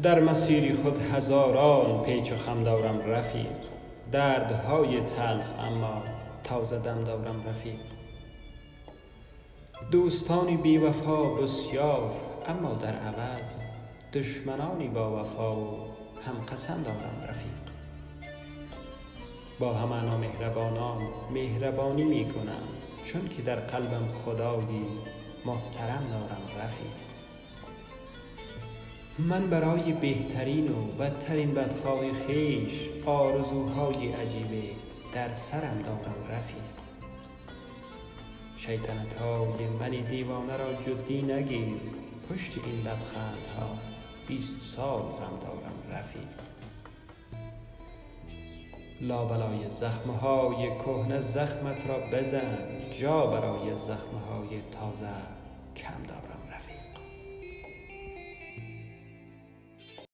در مسیری خود هزاران پیچ و خم دارم رفیق، دردهای تلخ اما تازه دم دارم رفیق. دوستانی بی وفا بسیار، اما در عوض دشمنانی با وفا و هم قسم دارم رفیق. با همانا مهربانان مهربانی می کنم، چون که در قلبم خدایی محترم دارم رفیق. من برای بهترین و بدترین بدخواه خویش آرزوهای عجیبه در سرم دارم رفیق. شیطنت‌های من دیوانه را جدی نگیر، پشت این لبخندها 20 سال غم دارم رفیق. لابلای زخمهای کهنه زخمت را بزن، جا برای زخمهای تازه کم دارم رفیق.